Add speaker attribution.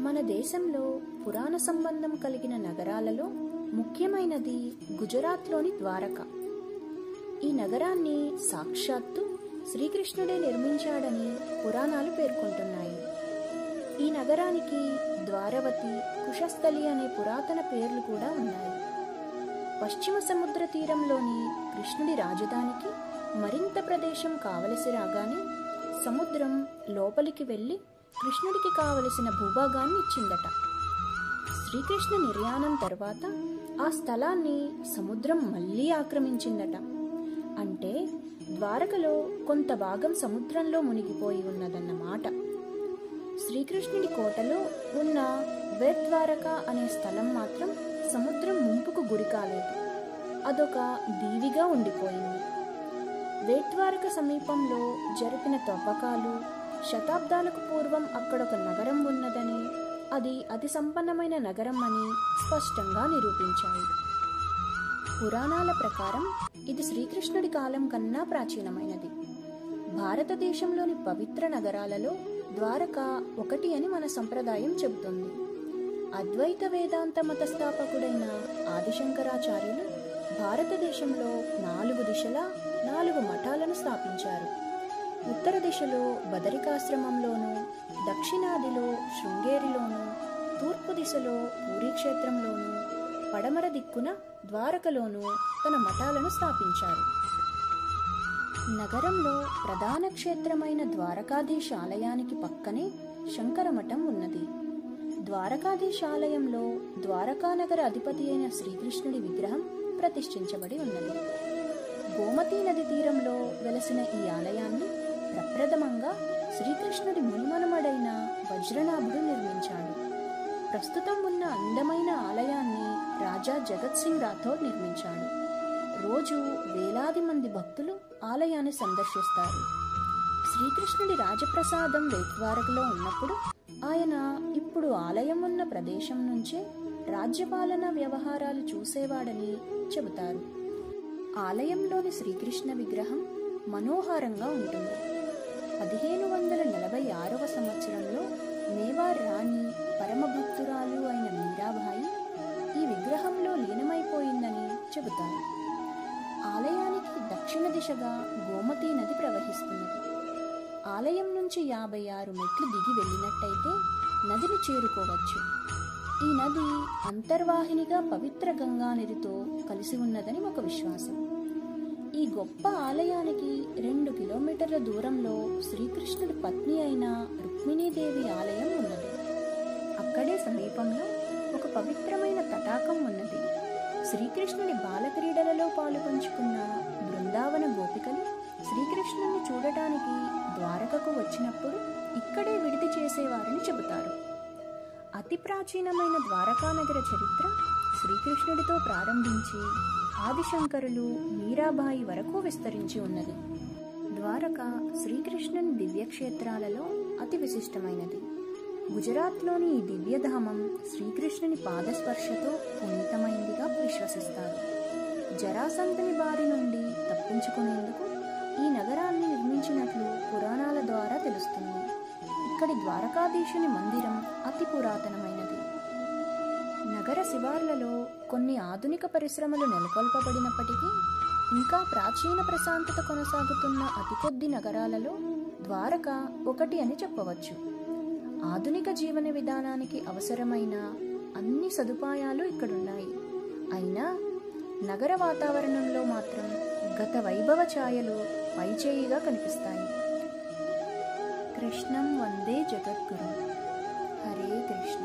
Speaker 1: మన దేశంలో పురాణ సంబంధం కలిగిన నగరాలలో ముఖ్యమైనది గుజరాత్లోని ద్వారక. ఈ నగరాన్ని సాక్షాత్తు శ్రీకృష్ణుడే నిర్మించాడని పురాణాలు పేర్కొంటున్నాయి. ఈ నగరానికి ద్వారవతి, కుశస్థలి అనే పురాతన పేర్లు కూడా ఉన్నాయి. పశ్చిమ సముద్ర తీరంలోని కృష్ణుడి రాజధానికి మరింత ప్రదేశం కావలసి రాగానే సముద్రం లోపలికి వెళ్ళి కృష్ణుడికి కావలసిన భూభాగాన్ని ఇచ్చిందట. శ్రీకృష్ణ నిర్యాణం తర్వాత ఆ స్థలాన్ని సముద్రం మళ్ళీ ఆక్రమించిందట. అంటే ద్వారకలో కొంత భాగం సముద్రంలో మునిగిపోయి ఉన్నదన్నమాట. శ్రీకృష్ణుడి కోటలో ఉన్న బేత్వారక అనే స్థలం మాత్రం సముద్రం ముంపుకు గురి కాలేదు. అదొక దీవిగా ఉండిపోయింది. బేత్వారక సమీపంలో జరిపిన తవ్వకాలు శతాబ్దాలకు పూర్వం అక్కడొక నగరం ఉన్నదని, అది అతి సంపన్నమైన నగరం అని స్పష్టంగా నిరూపించాయి. పురాణాల ప్రకారం ఇది శ్రీకృష్ణుడి కాలం కన్నా ప్రాచీనమైనది. భారతదేశంలోని పవిత్ర నగరాలలో ద్వారక ఒకటి అని మన సంప్రదాయం చెబుతుంది. అద్వైత వేదాంత మత స్థాపకుడైన ఆదిశంకరాచార్యులు భారతదేశంలో 4 దిశలా 4 మఠాలను స్థాపించారు. ఉత్తర దిశలో బదరికాశ్రమంలోను, దక్షిణాదిలో శృంగేరిలోను, తూర్పు దిశలో పూరీక్షేత్రంలోను, పడమర దిక్కున ద్వారకలోను తన మఠాలను స్థాపించారు. నగరంలో ప్రధాన క్షేత్రమైన ద్వారకాధీశ ఆలయానికి పక్కనే శంకరమఠం ఉన్నది. ద్వారకాధీశ ఆలయంలో ద్వారకానగర అధిపతి అయిన శ్రీకృష్ణుడి విగ్రహం ప్రతిష్ఠించబడి ఉన్నది. గోమతీ నది తీరంలో వెలసిన ఈ ఆలయాన్ని ప్రప్రథమంగా శ్రీకృష్ణుడి మునిమనుమడైన వజ్రనాభుడు నిర్మించాడు. ప్రస్తుతం ఉన్న అందమైన ఆలయాన్ని రాజా జగత్ సింగ్ రాథోడ్ నిర్మించాడు. రోజు వేలాది మంది భక్తులు ఆలయాన్ని సందర్శిస్తారు. శ్రీకృష్ణుడి రాజప్రసాదం బేత్వారకలో ఉన్నప్పుడు ఆయన ఇప్పుడు ఆలయం ఉన్న ప్రదేశం నుంచే రాజ్యపాలన వ్యవహారాలు చూసేవాడని చెబుతారు. ఆలయంలోని శ్రీకృష్ణ విగ్రహం మనోహరంగా ఉంటుంది. 1546వ సంవత్సరంలో మేవార్ రాణి పరమభక్తురాలు అయిన మీరాబాయి ఈ విగ్రహంలో లీనమైపోయిందని చెబుతారు. ఆలయానికి దక్షిణ దిశగా గోమతీ నది ప్రవహిస్తున్నది. ఆలయం నుంచి 56 మెట్లు దిగి వెళ్ళినట్టయితే నదిని చేరుకోవచ్చు. ఈ నది అంతర్వాహినిగా పవిత్ర గంగా నదితో కలిసి ఉన్నదని ఒక విశ్వాసం. ఈ గొప్ప ఆలయానికి 2 కిలోమీటర్ల దూరంలో శ్రీకృష్ణుడి పత్ని అయిన రుక్మిణీదేవి ఆలయం ఉన్నది. అక్కడే సమీపంలో ఒక పవిత్రమైన తటాకం ఉన్నది. శ్రీకృష్ణుడి బాలక్రీడలలో పాలు పంచుకున్న బృందావన గోపికలు శ్రీకృష్ణుని చూడటానికి ద్వారకకు వచ్చినప్పుడు ఇక్కడే విడిది చేసేవారని చెబుతారు. అతి ప్రాచీనమైన ద్వారకానగర చరిత్ర శ్రీకృష్ణుడితో ప్రారంభించి ఆదిశంకరులు, మీరాబాయి వరకు విస్తరించి ఉన్నది. ద్వారక శ్రీకృష్ణుని దివ్యక్షేత్రాలలో అతి విశిష్టమైనది. గుజరాత్లోని ఈ దివ్యధామం శ్రీకృష్ణుని పాదస్పర్శతో పునీతమైందిగా విశ్వసిస్తారు. జరాసంధుని బారి నుండి తప్పించుకునేందుకు ఈ నగరాన్ని నిర్మించినట్లు పురాణాల ద్వారా తెలుస్తుంది. ఇక్కడి ద్వారకాధీశుని మందిరం అతి పురాతనమైనది. నగర శివార్లలో కొన్ని ఆధునిక పరిశ్రమలు నెలకొల్పబడినప్పటికీ ఇంకా ప్రాచీన ప్రశాంతత కొనసాగుతున్న అతి కొద్ది నగరాలలో ద్వారక ఒకటి అని చెప్పవచ్చు. ఆధునిక జీవన విధానానికి అవసరమైన అన్ని సదుపాయాలు ఇక్కడున్నాయి. అయినా నగర వాతావరణంలో మాత్రం గత వైభవ ఛాయలు పైచేయిగా కనిపిస్తాయి. కృష్ణం వందే జగద్గురు. హరే కృష్ణ.